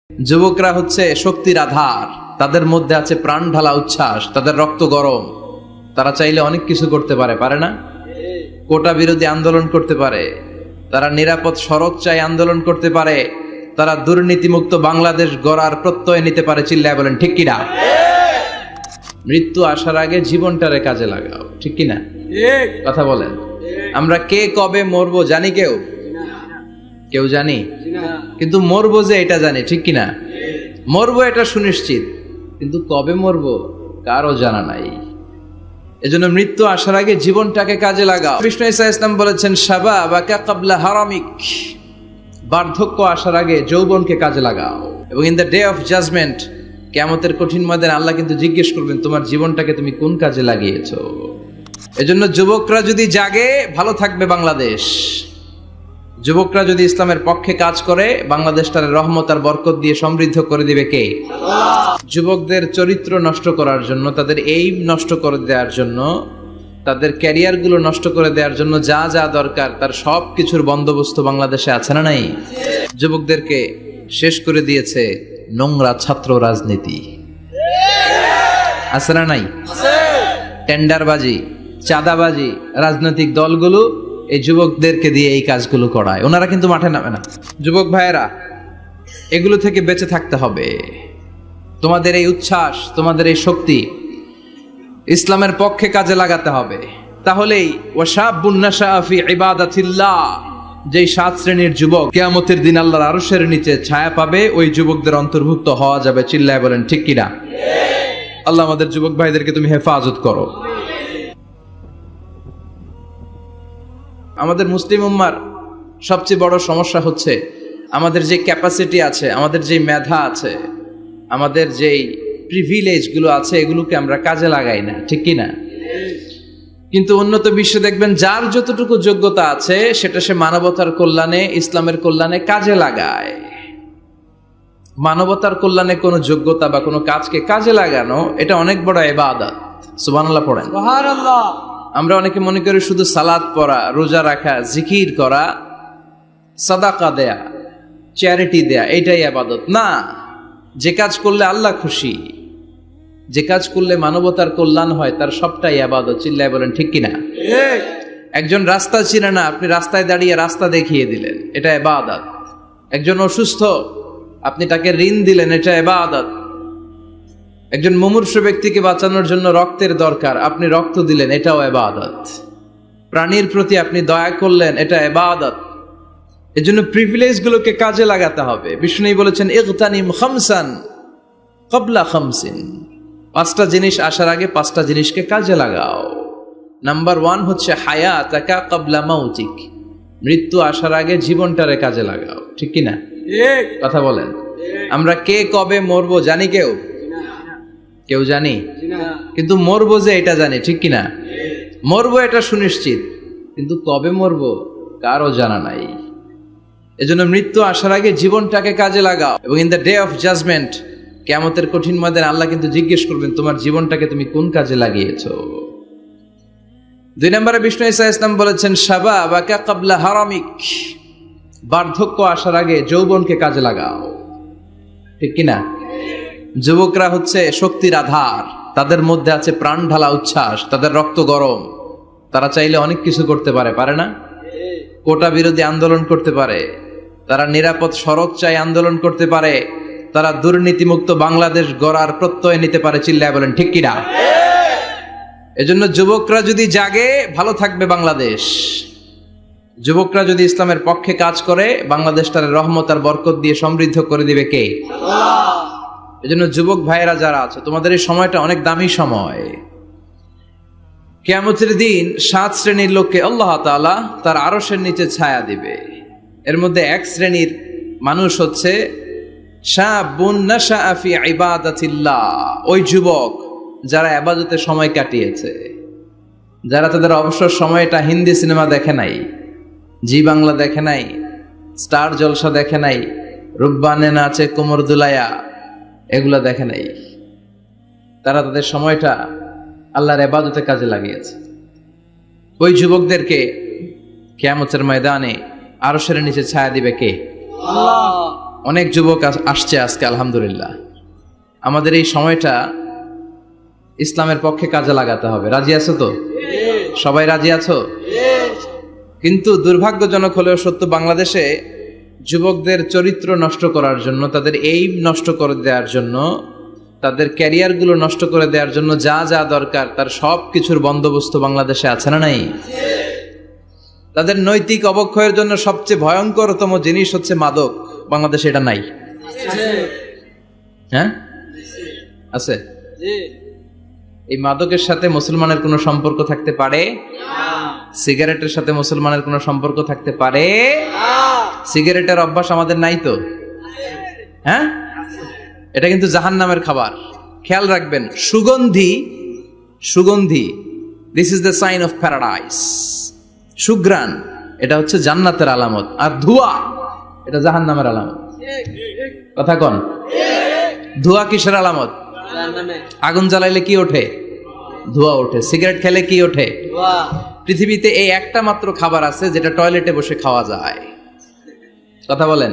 যুবকরা হচ্ছে শক্তির আধার, তাদের মধ্যে আছে প্রাণ ঢালা উচ্ছ্বাস, তাদের রক্ত গরম। তারা চাইলে অনেক কিছু করতে পারে, পারে না? কোটা বিরোধী আন্দোলন করতে পারে, তারা নিরাপদ সড়ক চাই আন্দোলন করতে পারে, তারা দুর্নীতিমুক্ত বাংলাদেশ গড়ার প্রত্যয় নিতে পারে। চিল্লায় বলেন ঠিক কিনা? মৃত্যু আসার আগে জীবনটারে কাজে লাগাও, ঠিক কিনা? কথা বলেন। আমরা কে কবে মরবো জানি? কেউ জানি? কিন্তু মরবো যে এটা জানি, ঠিক কিনা? মরবো এটা সুনিশ্চিত, কিন্তু কবে মরবো কারো জানা নাই। এজন্য মৃত্যু আসার আগে জীবনটাকে কাজে লাগাও। বিষ্ণু ঈসা ইসলাম বলেছেন, শাবাবাকা ক্বাবলা হারামিক, বার্ধক্য আসার আগে যৌবনকে কাজে লাগাও। এবং in the day of judgement, কিয়ামতের কঠিন ময়দানে আল্লাহ কিন্তু জিজ্ঞেস করবেন, তোমার জীবনটাকে তুমি কোন কাজে লাগিয়েছো? এজন্য যুবকরা যদি জাগে, ভালো থাকবে বাংলাদেশ। যুবকরা যদি ইসলামের পক্ষে কাজ করে, বাংলাদেশটার রহমত আর বরকত দিয়ে সমৃদ্ধ করে দিবে কে? যুবকদের চরিত্র নষ্ট করার জন্য, তাদের এইম নষ্ট করে দেওয়ার জন্য, তাদের ক্যারিয়ার গুলো নষ্ট করে দেওয়ার জন্য যা যা দরকার তার সব কিছুর বন্দোবস্ত বাংলাদেশে আছে না নাই? যুবকদেরকে শেষ করে দিয়েছে নোংরা ছাত্র রাজনীতি, আছে না নাই? টেন্ডারবাজি, চাঁদাবাজি, রাজনৈতিক দলগুলো এই যুবকদেরকে দিয়ে এই কাজগুলো করায়। ওনারা কিন্তু মাঠে নামে না। যুবক ভাইয়েরা, এগুলো থেকে বেঁচে থাকতে হবে। তোমাদের এই উচ্ছ্বাস, তোমাদের এই শক্তি ইসলামের পক্ষে কাজে লাগাতে হবে। তাহলেই ওয়াশাবুন নাশাআ ফি ইবাদাতিল্লাহ, যেই 7 শ্রেণীর যুবক কিয়ামতের দিন আল্লাহর আরশের নিচে ছায়া পাবে, ওই যুবকদের অন্তর্ভুক্ত হওয়া যাবে। চিল্লায় বলেন ঠিক কিনা? আল্লাহ আমাদের যুবক ভাইদেরকে তুমি হেফাজত করো। আমাদের মুসলিম উম্মার সবচেয়ে বড় সমস্যা হচ্ছে, আমাদের যে ক্যাপাসিটি আছে, আমাদের যে মেধা আছে, আমাদের যেই প্রিভিলেজ গুলো আছে, এগুলোকে আমরা কাজে লাগাই না, ঠিক কি না? কিন্তু উন্নত বিশ্বে দেখবেন, যার যতটুকু যোগ্যতা আছে সেটা সে মানবতার কল্যাণে, ইসলামের কল্যাণে কাজে লাগায়। মানবতার কল্যাণে কোনো যোগ্যতা বা কোনো কাজকে কাজে লাগানো, এটা অনেক বড় ইবাদত। সুবহানাল্লাহ পড়েন। সুবহানাল্লাহ। আমরা অনেকে মনে করি শুধু সালাত পড়া, রোজা রাখা, জিকির করা, সাদাকা দেয়া, চ্যারিটি দেয়া, এটাই ইবাদত না। যে কাজ করলে আল্লাহ খুশি, যে কাজ করলে মানবতার কল্যাণ হয়, তার সবটাই ইবাদত। চিল্লায় বলেন ঠিক কিনা? একজন রাস্তা চিনে না, আপনি রাস্তায় দাঁড়িয়ে রাস্তা দেখিয়ে দিলেন, এটা ইবাদত। একজন অসুস্থ, আপনি তাকে ঋণ দিলেন, এটা ইবাদত। একজন মুমূর্ষু ব্যক্তিকে বাঁচানোর জন্য রক্তের দরকার, আপনি রক্ত দিলেন, এটাও ইবাদত। প্রাণীর প্রতি আপনি দয়া করলেন, এটা ইবাদত। এজন্য প্রিভিলেজ গুলোকে কাজে লাগাতে হবে। বিষ্ণু বলেছেন, ইগতানিম খামসান ক্বাবলা খামসিন, 5টা জিনিস আসার আগে 5টা জিনিসকে কাজে লাগাও। নাম্বার 1 হচ্ছে হায়াতাকা ক্বাবলা মাউতিক, মৃত্যু আসার আগে জীবনটারে কাজে লাগাও, ঠিক কি না? কথা বলেন। আমরা কে কবে মরবো জানি? কেউ জানি? কিন্তু মরবো যে এটা জানি, ঠিক কিনা? মরবো এটা সুনিশ্চিত, কিন্তু কবে মরবো কারো জানা নাই। এজন্য মৃত্যু আসার আগে জীবনটাকে কাজে লাগাও। এবং in the day of judgement, কিয়ামতের কঠিন ময়দানে আল্লাহ কিন্তু জিজ্ঞেস করবেন, তোমার জীবনটাকে তুমি কোন কাজে লাগিয়েছো? 2 নম্বরে বিষ্ণু ঈসা ইসলাম বলেছেন, শাবাবাকা ক্বাবলা হারামিক, বার্ধক্য আসার আগে যৌবনকে কাজে লাগাও, ঠিক কিনা? যুবকরা হচ্ছে শক্তির আধার, তাদের মধ্যে আছে প্রাণ ঢালা উচ্ছ্বাস, তাদের রক্ত গরম। তারা চাইলে অনেক কিছু করতে পারে, পারে না? কোটা বিরোধী আন্দোলন করতে পারে, তারা নিরাপদ সড়ক চাই আন্দোলন করতে পারে, তারা দুর্নীতিমুক্ত বাংলাদেশ গড়ার প্রত্যয় নিতে পারে। চিল্লায় বলেন ঠিক কিনা? এজন্য যুবকরা যদি জাগে, ভালো থাকবে বাংলাদেশ। যুবকরা যদি ইসলামের পক্ষে কাজ করে, বাংলাদেশটার রহমত আর বরকত দিয়ে সমৃদ্ধ করে দিবে কে? আল্লাহ। এজন্য যুবক ভাইয়েরা যারা আছে, তোমাদের এই সময়টা অনেক দামি সময়। কিয়ামতের দিন 7 শ্রেণীর লোককে আল্লাহ তাআলা তার আরশের নিচে ছায়া দিবে। এর মধ্যে 1 শ্রেণীর মানুষ হচ্ছে শাবুন নাশাআ ফি ইবাদাতিল্লাহ, ওই যুবক যারা ইবাদতে সময় কাটিয়েছে, যারা তাদের অবসর সময়টা হিন্দি সিনেমা দেখে নাই, জি বাংলা দেখে নাই, স্টার জলসা দেখে নাই, রূপবানে নাচে কোমর দুলায়া, এগুলা দেখে নাই। তারা তাদের সময়টা আল্লাহর ইবাদতে কাজে লাগিয়েছে। ওই যুবকদেরকে কিয়ামতের ময়দানে আরশের নিচে ছায়া দিবে কে? আল্লাহ। অনেক যুবক আসছে আজকে আলহামদুলিল্লাহ। আমাদের এই সময়টা ইসলামের পক্ষে কাজে লাগাতে হবে। রাজি আছো তো? সবাই রাজি আছো? কিন্তু দুর্ভাগ্যজনক হলেও সত্য, বাংলাদেশে যুবকদের চরিত্র নষ্ট করার জন্য, তাদের এইম নষ্ট করে দেওয়ার জন্য, তাদের ক্যারিয়ারগুলো নষ্ট করে দেওয়ার জন্য যা যা দরকার তার সব কিছুর বন্দোবস্ত বাংলাদেশে আছে না নাই? তাদের নৈতিক অবক্ষয়ের জন্য সবচেয়ে ভয়ঙ্করতম জিনিস হচ্ছে মাদক। বাংলাদেশে এটা নাই? হ্যাঁ, আছে। এই মাদকের সাথে মুসলমানের কোনো সম্পর্ক থাকতে পারে? সিগারেটের সাথে মুসলমানের কোনো সম্পর্ক থাকতে পারে? সিগারেটের অভ্যাস আমাদের নাই তো? হ্যাঁ, এটা কিন্তু জাহান্নামের খাবার। খেয়াল রাখবেন, সুগন্ধি, সুগন্ধি, this is the sign of paradise. সুঘ্রাণ, এটা হচ্ছে জান্নাতের আলামত। আর ধোঁয়া, এটা জাহান্নামের আলামত। কথা কন, ধোঁয়া কিসের আলামত? আগুন জ্বালাইলে কি ওঠে? ধোঁয়া ওঠে। সিগারেট খেলে কি ওঠে? পৃথিবীতে এই একটা মাত্র খাবার আছে যেটা টয়লেটে বসে খাওয়া যায়। কথা বলেন,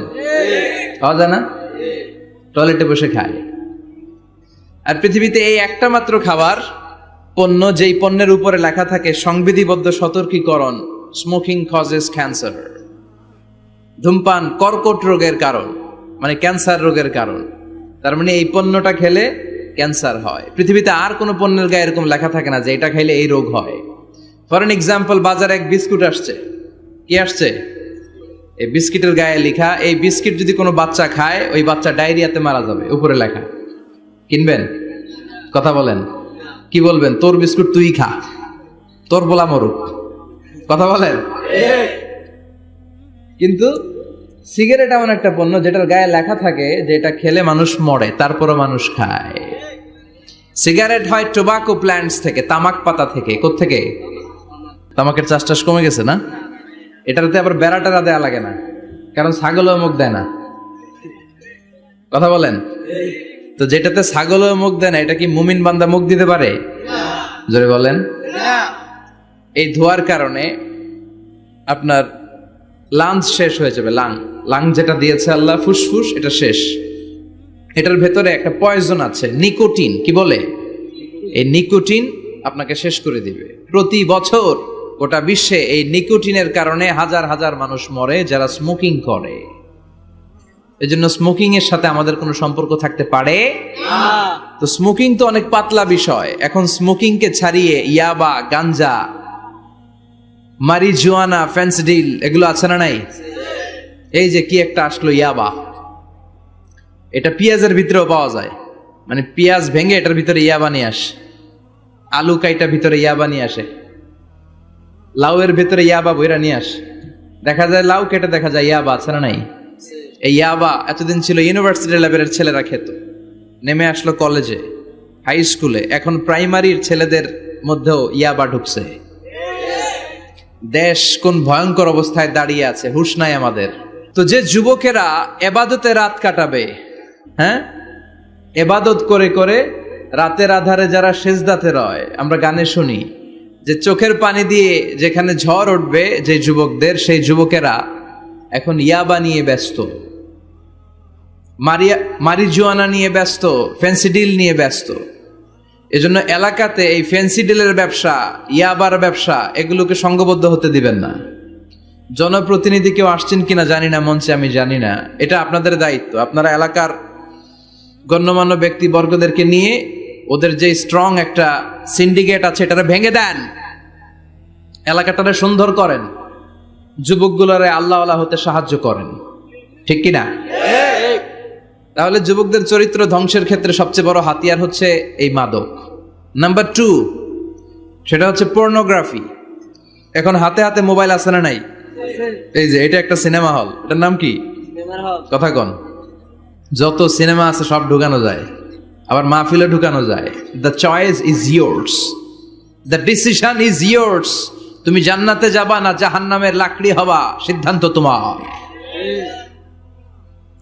খাওয়া যায় না? টয়লেটে বসে খায়। আর পৃথিবীতে এই একটা মাত্র খাবার, পণ্য, যেই পণ্যের উপরে লেখা থাকে সংবিধিবদ্ধ সতর্কীকরণ, স্মোকিং কজেস ক্যান্সার, ধূমপান কর্কট রোগের কারণ, মানে ক্যান্সার রোগের কারণ। তার মানে এই পণ্যটা খেলে ক্যান্সার হয়। পৃথিবীতে আর কোনো পণ্যের গায়ে এরকম লেখা থাকে না যে এটা খাইলে এই রোগ হয়। ফর এন এক্সাম্পল, বাজারে এক বিস্কুট আসছে। কি আসছে? এই বিস্কিটের গায়ে লেখা, এই বিস্কিট যদি কোনো বাচ্চা খায় ওই বাচ্চা ডায়রিয়াতে মারা যাবে, উপরে লেখা। কিনবেন? কথা বলেন, কি বলবেন? তোর বিস্কুট তুই খা, তোর বলা মরুক। কথা বলেন। কিন্তু সিগারেট এমন একটা পণ্য যেটার গায়ে লেখা থাকে যে এটা খেলে মানুষ মরে, তারপরও মানুষ খায়। সিগারেট হয় টোবাকো প্ল্যান্টস থেকে, তামাক পাতা থেকে। কোত্থেকে? তামাকের চাষ টাস কমে গেছে না? এটাতে আবার বেড়া টেরা দেয়া লাগে না, কারণ ছাগলও মুখ দেয় না। কথা বলেন। তো যেটাতে ছাগলও মুখ দেয় না, এটা কি মুমিন বান্দা মুখ দিতে পারে? জোরে বলেন। এই ধোয়ার কারণে আপনার লাংস শেষ হয়ে যাবে। লাং যেটা দিয়েছে আল্লাহ, ফুসফুস, এটা শেষ। এটার ভেতরে একটা পয়জন আছে, নিকোটিন। কি বলে? এই নিকোটিন আপনাকে শেষ করে দিবে। প্রতি বছর গোটা বিশ্বে এই নিকোটিনের কারণে হাজার হাজার মানুষ মরে যারা স্মোকিং করে। এজন্য স্মোকিং এর সাথে আমাদের কোনো সম্পর্ক থাকতে পারে? তো স্মোকিং তো অনেক পাতলা বিষয়। এখন স্মোকিং কে ছাড়িয়ে ইয়াবা, গাঞ্জা, মারিজুয়ানা, ফেন্সিডিল, এগুলো আছে না নাই? এই যে কি একটা আসলো, ইয়াবা। এটা পেঁয়াজের ভিতরেও পাওয়া যায়। মানে পেঁয়াজ ভেঙে এটার ভিতরে ইয়াবা নিয়ে আসে, আলু কাইটা ভিতরে ইয়াবা নিয়ে আসে, লাউয়ের ভিতরে ইয়াবা বইরা নিয়ে আসে। দেখা যায় লাউ কেটে দেখা যায় ইয়াবা, আছে না নাই? এই ইয়াবা এতদিন ছিল ইউনিভার্সিটি লেভেলের ছেলেরা খেত, নেমে আসলো কলেজে, হাই স্কুলে, এখন প্রাইমারির ছেলেদের মধ্যেও ইয়াবা ঢুকছে। দেশ কোন ভয়ঙ্কর অবস্থায় দাঁড়িয়ে আছে, হুঁশ নাই আমাদের। তো যে যুবকেরা এবাদতে রাত কাটাবে, হ্যাঁ, এবাদত করে করে রাতের আধারে যারা সেজদাতে রয়, আমরা গানে শুনি যে চোখের পানি দিয়ে যেখানে ঝড় উঠবে যে যুবকদের, সেই যুবকেরা এখন ইয়াবা নিয়ে ব্যস্ত, মারিজুয়ানা নিয়ে ব্যস্ত, ফেন্সিডিল নিয়ে ব্যস্ত। এজন্য এলাকাতে এই ফেন্সিডিলের ব্যবসা, ইয়াবার ব্যবসা, এগুলোকে সংঘবদ্ধ হতে দিবেন না। জনপ্রতিনিধি কেউ আসছেন কিনা জানি না মঞ্চে, আমি জানি না, এটা আপনাদের দায়িত্ব। আপনারা এলাকার গণ্যমান্য ব্যক্তিবর্গদেরকে নিয়ে ওদের যে স্ট্রং একটা সিন্ডিকেট আছে এটারে ভেঙে দেন, এলাকাটারে সুন্দর করেন, যুবকগুলোরে আল্লাহওয়ালা হতে সাহায্য করেন। ঠিক কিনা? তাহলে যুবকদের চরিত্র ধ্বংসের ক্ষেত্রে সবচেয়ে বড় হাতিয়ার হচ্ছে এই মাদক। নাম্বার 2, সেটা হচ্ছে পর্নোগ্রাফি। এখন হাতে হাতে মোবাইল আছে না নাই? এই যে এটা একটা সিনেমা হল, এটার নাম কি? কথা কন। যত সিনেমা আছে সব ঢুকানো যায়, আবার মাহফিলে ঢুকানো যায়। The choice is yours, the decision is yours. তুমি জান্নাতে যাবা না জাহান্নামের লাকড়ি হবা, সিদ্ধান্ত তোমার।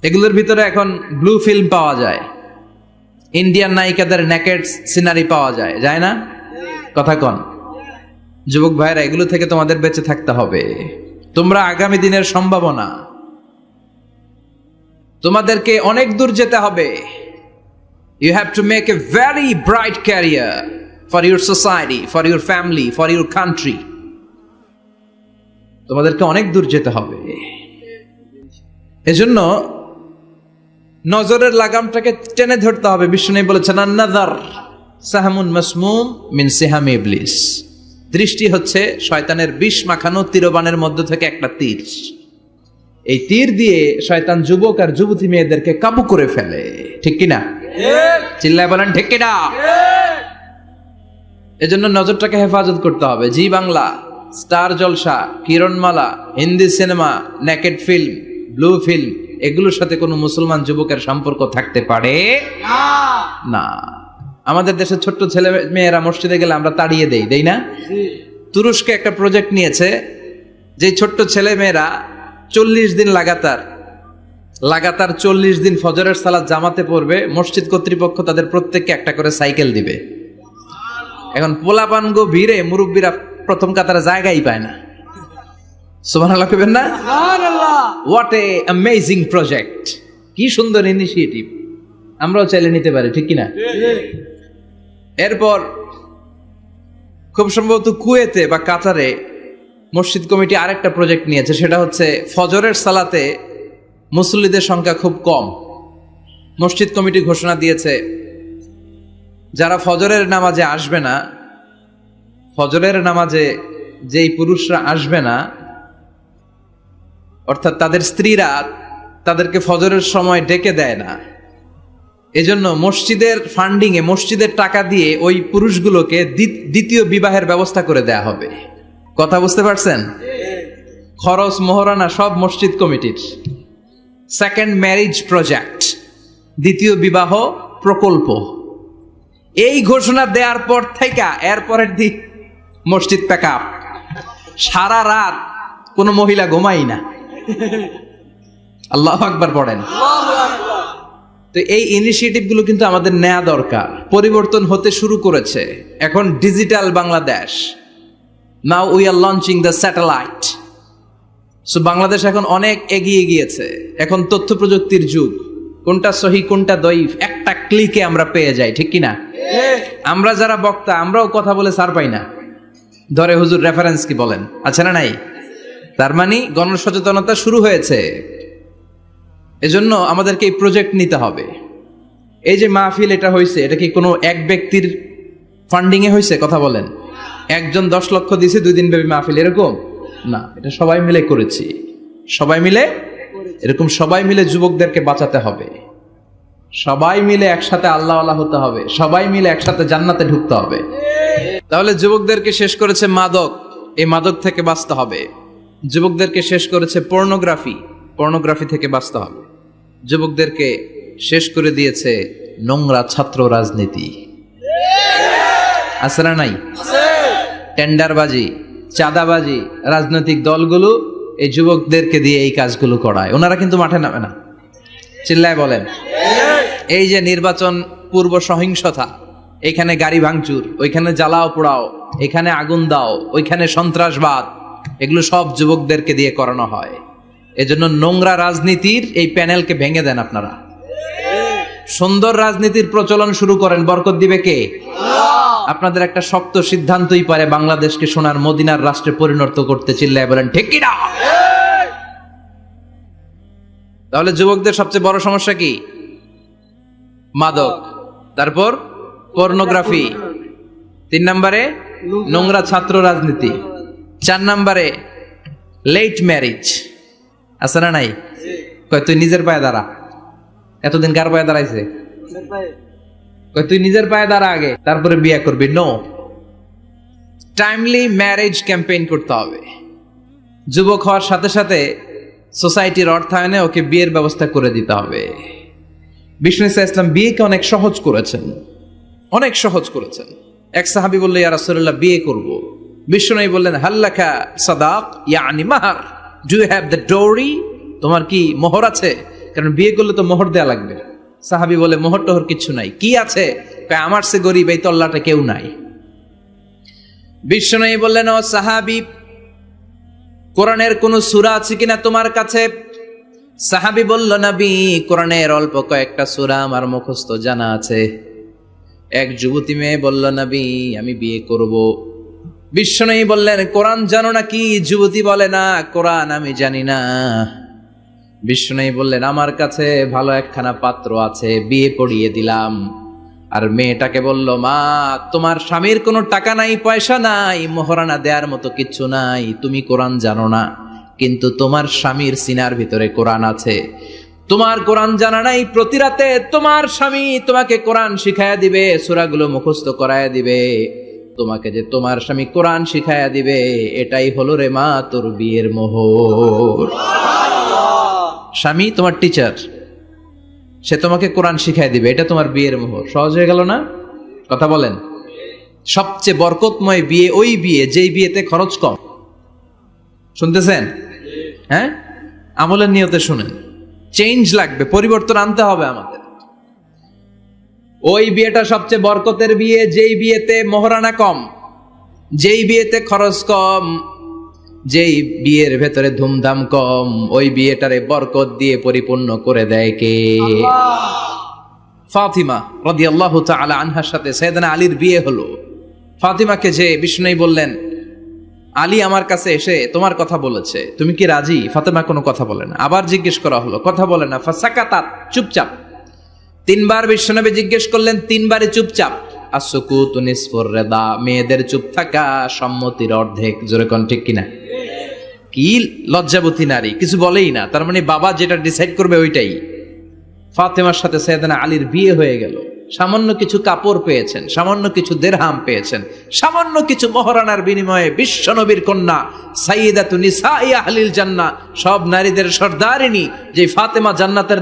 এগুলোর ভিতরে এখন ব্লু ফিল্ম পাওয়া যায়, ইন্ডিয়ান নায়িকাদের নেকেড সিনারি পাওয়া যায়, যায় না? কথা কন। যুবক ভাইরা, এগুলো থেকে তোমাদের বেঁচে থাকতে হবে। তোমরা আগামী দিনের সম্ভাবনা। তোমাদেরকে অনেক দূর যেতে হবে। You have to make a very bright career for your society, for your family, for your country. তোমাদেরকে অনেক দূর যেতে হবে। এজন্য নজরের লাগামটাকে টেনে ধরতে হবে। বিষ্ণু বলেছেন আন-নাযার সাহমুন মাসমুম মিন সিহামি ইবলিস। দৃষ্টি হচ্ছে শয়তানের বিষ মাখানো তীরবানের মধ্যে থেকে একটা তীর। এই তীর দিয়ে শয়তান যুবক আর যুবতী মেয়েদেরকে কাবু করে ফেলে। ঠিক কিনা? চিল্লায় বলেন ঠিক কিনা? এজন্য নজরটাকে হেফাজত করতে হবে। Zee Bangla, Star Jalsha, Kiranmala, Hindi cinema, naked film, blue film, এগুলোর সাথে কোনো মুসলমান যুবকের সম্পর্ক থাকতে পারে না। আমাদের দেশের ছোট্ট ছেলে মেয়েরা মসজিদে গেলে আমরা তাড়িয়ে দেই না? তুরস্কে একটা প্রজেক্ট নিয়েছে, যে ছোট্ট ছেলে মেয়েরা 40 দিন লাগাতার 40 দিন ফজরের সালাত জামাতে পড়বে। মসজিদ কর্তৃপক্ষ তাদের প্রত্যেককে একটা করে সাইকেল দিবে। এখন পোলাপানগো ভিড়ে মুরব্বীরা প্রথম কাতারে জায়গাই পায় না। সুবহানাল্লাহ কইবেন না? What a amazing project! কি সুন্দর ইনিশিয়েটিভ! আমরাও চাইলে নিতে পারি, ঠিক কিনা? এরপর খুব সম্ভবত কুয়েতে বা কাতারে মসজিদ কমিটি আরেকটা প্রজেক্ট নিয়েছে। সেটা হচ্ছে ফজরের সালাতে মুসল্লিদের সংখ্যা খুব কম। মসজিদ কমিটি ঘোষণা দিয়েছে, যারা ফজরের নামাজে আসবে না, ফজরের নামাজে যেই পুরুষরা আসবে না, অর্থাৎ তাদের স্ত্রীরা তাদেরকে ফজরের সময় ডেকে দেয় না, এজন্য মসজিদের ফান্ডিং এ, মসজিদের টাকা দিয়ে ওই পুরুষগুলোকে দ্বিতীয় বিবাহের ব্যবস্থা করে দেয়া হবে। কথা বুঝতে পারছেন? খরচ মোহরানা সব মসজিদ কমিটির। সেকেন্ড ম্যারেজ প্রজেক্ট, দ্বিতীয় বিবাহ প্রকল্প। এই ঘোষণা দেওয়ার পর থেকে এরপরের দিন মসজিদ প্যাকআপ। সারা রাত কোনো মহিলা ঘুমাই না। আল্লাহু আকবার পড়েন। তো এই ইনিশিয়েটিভ গুলো কিন্তু আমাদের নেওয়া দরকার। পরিবর্তন হতে শুরু করেছে। এখন digital Bangladesh. Now we are launching the satellite. So Bangladesh এখন অনেক এগিয়ে গিয়েছে। এখন তথ্য প্রযুক্তির যুগ। কোনটা সহি কোনটা দঈফ একটা ক্লিকে আমরা পেয়ে যাই, ঠিক কিনা? আমরা যারা বক্তা, আমরাও কথা বলে ছাড় পাই না। ধরে হুজুর রেফারেন্স কি বলেন, আছে না নাই? তার মানে গণসচেতনতা শুরু হয়েছে। এজন্য আমাদেরকে এই প্রজেক্ট নিতে হবে। এই যে মাহফিল এটা হয়েছে, এটা কি কোনো এক ব্যক্তির ফান্ডিং এ হয়েছে? কথা বলেন। একজন 10 লক্ষ দিয়েছে 2 দিন ব্যাপী মাহফিল, এরকম না। এটা সবাই মিলে করেছি। সবাই মিলে, এরকম সবাই মিলে যুবকদেরকে বাঁচাতে হবে। সবাই মিলে একসাথে আল্লাহওয়ালা হতে হবে। সবাই মিলে একসাথে জান্নাতে ঢুকতে হবে। তাহলে যুবকদেরকে শেষ করেছে মাদক, এই মাদক থেকে বাঁচতে হবে। যুবকদেরকে শেষ করেছে পর্নোগ্রাফি, পর্নোগ্রাফি থেকে বাঁচতে হবে। যুবকদেরকে শেষ করে দিয়েছে নোংরা ছাত্র রাজনীতি। আছে না নাই? টেন্ডারবাজি, চাঁদাবাজি, রাজনৈতিক দলগুলো এই যুবকদেরকে দিয়ে এই কাজগুলো করায়। ওনারা কিন্তু মাঠে নামে না। চিল্লায় বলেন। এই যে নির্বাচন পূর্ব সহিংসতা, এখানে গাড়ি ভাঙচুর, ওইখানে জ্বালাও পোড়াও, এখানে আগুন দাও, ওইখানে সন্ত্রাসবাদ, এগুলো সব যুবকদেরকে দিয়ে করানো হয়। এজন্য নোংরা রাজনীতির এই প্যানেলকে ভেঙে দেন আপনারা। সুন্দর রাজনীতির প্রচলন শুরু করেন। বরকত দিবে কে? আপনাদের একটা শক্ত সিদ্ধান্তই পারে বাংলাদেশকে সোনার মদিনার রাষ্ট্রে পরিণত করতে। চিল্লায় বলেন ঠিক কি না? তাহলে যুবকদের সবচেয়ে বড় সমস্যা কি? মাদক, তারপর পর্নোগ্রাফি, 3 নম্বরে নোংরা ছাত্র রাজনীতি, 4 নম্বরে লেট ম্যারেজ। আছে না নাই? কয় তুই নিজের পায়ে দাঁড়া। এতদিন কার পায়ে দাঁড়াইছে? কয় তুই নিজের পায়ে দাঁড়া আগে, তারপরে বিয়ে করবি। নো, টাইমলি ম্যারেজ ক্যাম্পেইন করতে হবে। যুবক হওয়ার সাথে সাথে সোসাইটির অর্থায়নে ওকে বিয়ের ব্যবস্থা করে দিতে হবে। বিষ্ণু ইসলাম বিয়েকে অনেক সহজ করেছেন, অনেক সহজ করেছেন। এক সাহাবী বলল, ইয়া রাসূলুল্লাহ বিয়ে করব। বিষ্ণু বললেন, হাল্লাকা সাদাক ইয়ানি মাহর, ডু ইউ হ্যাভ দ্য ডোরি? তোমার কি মোহর আছে? কারণ বিয়ে করলে তো মোহর দেয়া লাগবে। সাহাবী বলে, মোহর টোহর কিছু নাই। কি আছে? আমার সে গরিব এই তল্লাটা কেউ নাই। বিষ্ণু বললেন, ও সাহাবী, কোরআনের কোন সূরা আছে কিনা তোমার কাছে? সাহাবী বলল, নবী, কোরআনের অল্প কয়েকটা সূরা আমার মুখস্থ জানা আছে। এক যুবতী মেয়ে বলল, নবী, আমি বিয়ে করব। বিশ্বনবী বললেন, কোরআন জানো নাকি? যুবতী বলে, না, কোরআন আমি জানি না। বিশ্বনবী বললেন, আমার কাছে ভালো একখানা পাত্র আছে, বিয়ে পড়িয়ে দিলাম। আর মেয়েটাকে বলল, মা, তোমার স্বামীর কোনো টাকা নাই, পয়সা নাই, মোহরানা দেওয়ার মতো কিচ্ছু নাই, তুমি কোরআন জানো না, কিন্তু তোমার স্বামীর সিনার ভিতরে কোরআন আছে। তোমার কোরআন জানা নাই, প্রতি রাতে তোমার স্বামী তোমাকে কোরআন শিখায়া দিবে, সূরাগুলো মুখস্থ করায়া দিবে। তোমাকে যে তোমার স্বামী কোরআন শিখায়া দিবে, এটাই হলো রে মা তোর বিয়ের মোহর। স্বামী তোমার টিচার, সে তোমাকে কোরআন শিখায় দিবে, এটা তোমার বিয়ের মোহর। সহজ হয়ে গেল না? কথা বলেন। সবচেয়ে বরকতময় বিয়ে ওই বিয়ে যেই বিয়েতে খরচ কম। শুনতেছেন? হ্যাঁ, আমলের নিয়তে শুনেন। চেঞ্জ লাগবে, পরিবর্তন আনতে হবে আমাদের। ওই বিয়েটা সবচেয়ে বরকতের বিয়ে যেই বিয়েতে মোহরানা কম, যেই বিয়েতে খরচ কম, যেই বিয়ের ভেতরে ধুমধাম কম। ওই বিয়েটারে বরকত দিয়ে পরিপূর্ণ করে দেয় কে? ফাতিমা রাদিয়াল্লাহু তাআলা আনহার সাথে সাইয়েদনা আলীর বিয়ে হলো। ফাতিমাকে যে বিষ্ণু বললেন, আলী আমার কাছে এসে তোমার কথা বলেছে, তুমি কি রাজি? ফাতিমা কোনো কথা বলে না। আবার জিজ্ঞেস করা হলো, কথা বলে না। ফাসাকাতাত, চুপচাপ। তিনবার বিশ্বনবী জিজ্ঞেস করলেন, তিনবারই চুপচাপ। আসুকুতু নিসফুর রিদা, মেয়েদের চুপ থাকা সম্মতির অর্ধেক। জোরে কোন ঠিক কিনা? কি লজ্জাবতী নারী, কিছু বলেই না। তার মানে বাবা যেটা ডিসাইড করবে ওইটাই। ফাতেমার সাথে সাইয়েদনা আলীর বিয়ে হয়ে গেল। সামান্য কিছু কাপড় পেয়েছেন, সামান্য কিছু দিরহাম পেয়েছেন, সামান্য কিছু মোহরানার বিনিময়ে বিশ্বনবীর কন্যা সাইয়্যিদাতু নিসাই আহলিল জান্নাহ, সব নারীদের সর্দারিনী, যে ফাতেমা জান্নাতের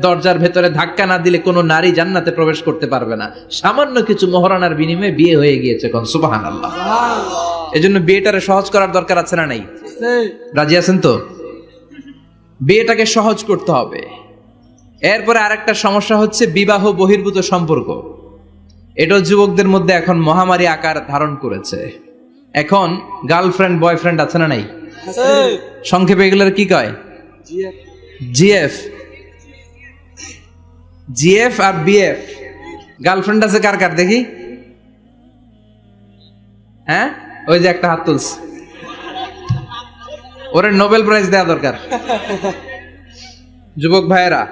দরজার ভেতরে ধাক্কা না দিলে কোনো নারী জান্নাতে প্রবেশ করতে পারবে না। সামান্য কিছু মোহরানার বিনিময়ে বিয়ে হয়ে গিয়েছে। কোন সুবহানাল্লাহ। এজন্য বিয়েটারে সহজ করার দরকার আছে না নাই? রাজি আছেন তো? বিয়েটাকে সহজ করতে হবে। এরপরে আরেকটা সমস্যা হচ্ছে বিবাহ বহির্ভূত সম্পর্ক। এটা যুবকদের মধ্যে এখন মহামারী আকার ধারণ করেছে। এখন গার্লফ্রেন্ড বয়ফ্রেন্ড আছে না নাই? সংক্ষেপে এগুলোর কি কয়? জিএফ। জিএফ আর বিএফ। গার্লফ্রেন্ড আছে কার কার দেখি? হ্যাঁ, ওই যে একটা হাত তুলছে, ওরে নোবেল প্রাইজ দেওয়া দরকার। যুবক ভাইয়েরা,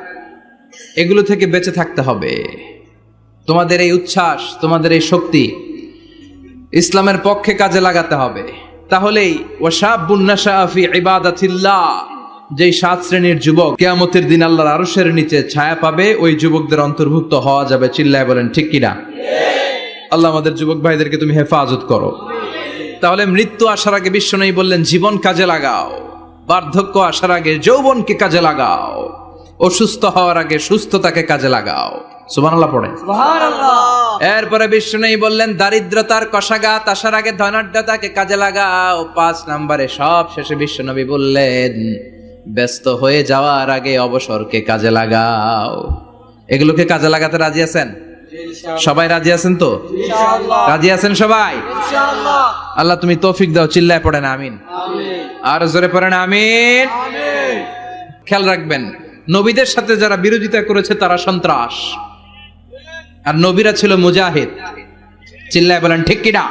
এগুলো থেকে বেঁচে থাকতে হবে। তোমাদের এই উচ্ছ্বাস, তোমাদের এই শক্তি ইসলামের পক্ষে কাজে লাগাতে হবে। তাহলেই ওয়াশাবুন নাশা ফি ইবাদাতিল্লাহ, যেই 7 শ্রেণীর যুবক কিয়ামতের দিন আল্লাহর আরশের নিচে ছায়া পাবে, ওই যুবকদের অন্তর্ভুক্ত হওয়া যাবে। চিল্লায় বলেন ঠিক কিনা? আল্লাহ আমাদের যুবক ভাইদেরকে তুমি হেফাজত করো। তাহলে মৃত্যু আসার আগে বিশ্বনবী বললেন, জীবন কাজে লাগাও। বার্ধক্য আসার আগে যৌবনকে কাজে লাগাও। অসুস্থ হওয়ার আগে সুস্থতাকে কাজে লাগাও। সুবহানাল্লাহ পড়েন। সুবহানাল্লাহ। এরপরে বিষ্ণু বললেন, দারিদ্রতার কষাঘাত আসার আগে ধনাঢ্যতাকে কাজে লাগাও। 5 নম্বরে সব শেষে বিশ্বনবী বললেন, ব্যস্ত হয়ে যাওয়ার আগে অবসরকে কাজে লাগাও। এগুলোকে কাজে লাগাতে রাজি আছেন? সবাই রাজি আছেন তো? ইনশাআল্লাহ। রাজি আছেন সবাই? ইনশাআল্লাহ। আল্লাহ তুমি তৌফিক দাও। চিল্লায় পড়েন আমিন। আমিন। আর জোরে পড়েন আমিন। আমিন। খেয়াল রাখবেন, নবীদের সাথে যারা বিরোধিতা করেছে তারা সন্ত্রাস, আর নবীরা ছিল মুজাহিদ। চিল্লায় বলেন ঠিক কিনা?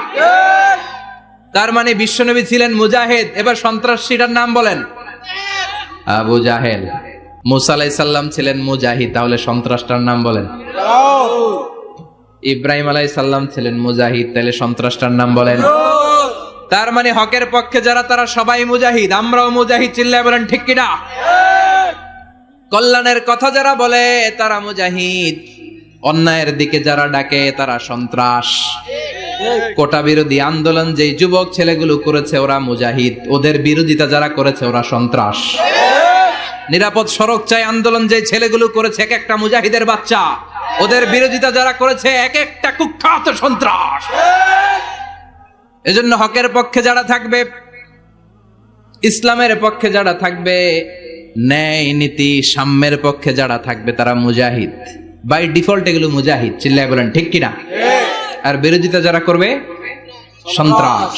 তার মানে বিশ্বনবী ছিলেন মুজাহিদ। এবার সন্ত্রাসীটার নাম বলেন, আবু জাহেল। মুসা আলাইহিস সালাম ছিলেন মুজাহিদ, তাহলে সন্ত্রাসটার নাম বলেন। ইব্রাহিম আলাইহিস সালাম ছিলেন মুজাহিদ, তাহলে সন্ত্রাসটার নাম বলেন। তার মানে হকের পক্ষে যারা তারা সবাই মুজাহিদ, আমরাও মুজাহিদ। চিল্লায় বলেন ঠিক কিনা? কল্যাণের কথা যারা বলে তারা মুজাহিদ, অন্যায়ের দিকে যারা ডাকে তারা সন্ত্রাস। কোটা বিরোধী আন্দোলন যেই যুবক ছেলেগুলো করেছে ওরা মুজাহিদ, ওদের বিরোধিতা যারা করেছে ওরা সন্ত্রাস। নিরাপদ সড়ক চাই আন্দোলন যে ছেলেগুলো করেছে এক একটা মুজাহিদের বাচ্চা, ওদের বিরোধিতা যারা করেছে এক একটা কুখ্যাত সন্ত্রাস। এজন্য হকের পক্ষে যারা থাকবে, ইসলামের পক্ষে যারা থাকবে, ন্যায় নীতি সাম্যের পক্ষে যারা থাকবে তারা মুজাহিদ। বাই ডিফল্ট এগুলো মুজাহিদ। চিল্লায় বলেন ঠিক কিনা? আর বিরোধিতা যারা করবে সন্ত্রাস,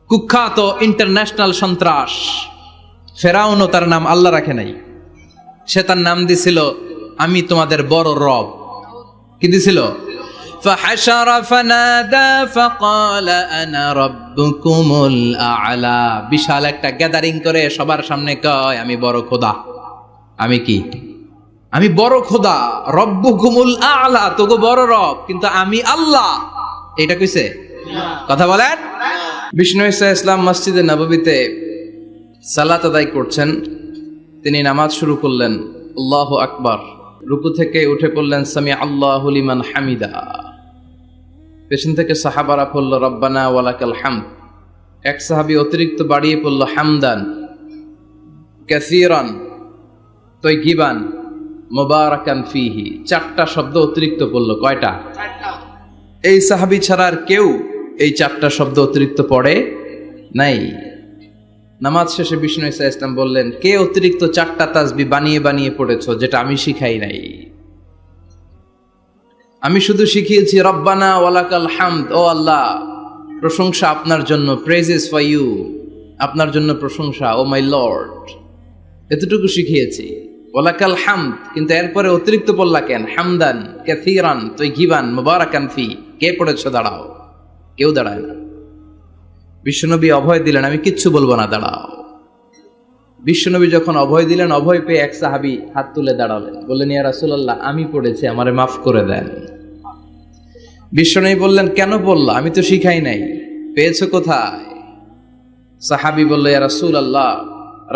কুখ্যাত ইন্টারন্যাশনাল সন্ত্রাস। ফেরাউনও তার নাম আল্লাহ রাখে নাই, সে তার নাম দিছিল আমি তোমাদের বড় রব। কি দিছিল? فحشر فنادى فقال انا ربكم الاعلى। বিশাল একটা গ্যাদারিং করে সবার সামনে কয় আমি বড় খোদা। আমি কি? আমি বড় খোদা, রব্বুকুমুল আ'লা, তোগো বড় রব, কিন্তু আমি আল্লাহ। এটা কইছে? কথা বলেন। বিষ্ণু ঈসা ইসলাম মসজিদে নববীতে সালাত আদায় করছেন, তিনি নামাজ শুরু করলেন, আল্লাহু আকবার, রুকু থেকে উঠে পড়লেন সামি আল্লাহু লিমান হামিদা। পেছন থেকে সাহাবারা পড়ল রব্বানা ওয়ালাকাল হামদ। এক সাহাবী অতিরিক্ত বাড়িয়ে পড়ল হামদান কাসীরান তাইয়িবান মুবারাকান ফিহি। চারটা শব্দ অতিরিক্ত পড়ল। কয়টা? এই সাহাবী ছাড়া আর কেউ এই চারটা শব্দ অতিরিক্ত পড়ে নাই। নামাজ শেষে বিষ্ণু ঈসা ইসলাম বললেন, কে অতিরিক্ত চারটা তাসবিহ বানিয়ে বানিয়ে পড়েছো যেটা আমি শিখাই নাই? আমি শুধু শিখিয়েছি রব্বানা ওয়ালাকাল হামদ, ও আল্লাহ প্রশংসা আপনার জন্য, প্রেজেস ফর ইউ, আপনার জন্য প্রশংসা, ও মাই লর্ড, এতটুকু শিখিয়েছি। ওয়ালাকাল হামদ, কিন্তু এরপরে অতিরিক্ত বললা কেন? হামদান কাসীরান তাইয়িবান মুবারাকান ফি। কে পড়েছো? দাঁড়াও। কেউ দাঁড়ায় না। বিশ্বনবী অভয় দিলেন, আমি কিচ্ছু বলবো না, দাঁড়াও। বিশ্বনবী যখন অভয় দিলেন, অভয় পেয়ে এক সাহাবী হাত তুলে দাঁড়ালেন, বললেন ইয়া রাসূলুল্লাহ আমি পড়েছি, আমারে মাফ করে দেন। বিশ্বনবী বললেন, কেন বললা? আমি তো শিখাই নাই। পেয়েছো কোথায়? সাহাবী বলল, ইয়া রাসূলুল্লাহ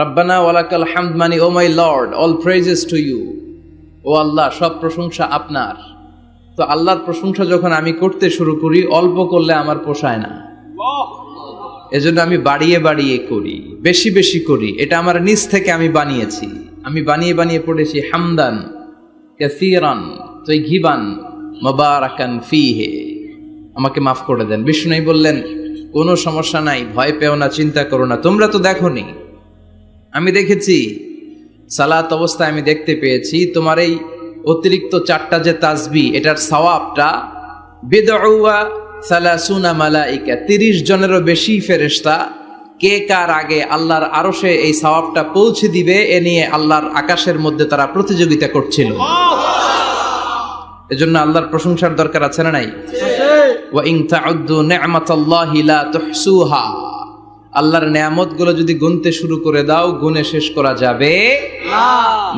রব্বানা ওয়ালাকাল হামদ মানে O my lord, all praises to you, ও আল্লাহ সব প্রশংসা আপনার। তো আল্লাহর প্রশংসা যখন আমি করতে শুরু করি, অল্প করলে আমার পোষায় না, এজন্য আমি বাড়িয়ে বাড়িয়ে করি, বেশি বেশি করি। এটা আমার নিজ থেকে আমি বানিয়েছি, আমি বানিয়ে বানিয়ে পড়েছি হামদান কাসীরান তাইয়িবান মুবারাকান ফিহি, আমাকে মাফ করে দেন। বিষ্ণু বললেন, কোনো সমস্যা নাই, ভয় পেও না, চিন্তা করো না, তোমরা তো দেখোনি, আমি দেখেছি। সালাত অবস্থায় আমি দেখতে পেয়েছি তোমার এই অতিরিক্ত চারটা যে তাসবিহ, এটার সওয়াবটা বিদউয়া সালাসুনা মালাইকা, 30 জনেরও বেশি ফেরেশতা কে কার আগে আল্লাহর আরশে এই সওয়াবটা পৌঁছে দিবে এ নিয়ে আল্লাহর আকাশের মধ্যে তারা প্রতিযোগিতা করছিল। এজন্য আল্লাহর প্রশংসার দরকার আছে না নাই? ওয়া ইন তাউদ্দু নি'মাতাল্লাহি লা তুহসুহা, আল্লাহর নেয়ামতগুলো যদি গুনতে শুরু করে দাও, গুনে শেষ করা যাবে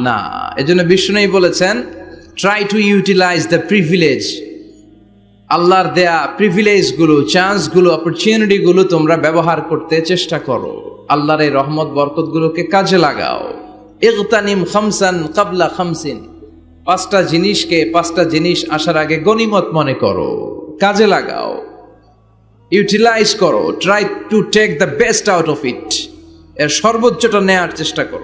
না। এজন্য বিষ্ণুই বলেছেন, try to utilise the privilege, আল্লাহর দেয়া প্রিভিলেজ গুলো, চান্স গুলো, অপরচুনিটি গুলো তোমরা ব্যবহার করতে চেষ্টা করো, আল্লাহর এই রহমত বরকত গুলোকে কাজে লাগাও। ইগতানিম খামসান ক্বাবলা খামসিন, 5টা জিনিসকে 5টা জিনিস আসার আগে গনিমত মনে করো, কাজে লাগাও, ইউটিলাইজ করো, try to take the best out of it, এর সর্বোচ্চটা নেয়ার চেষ্টা করো।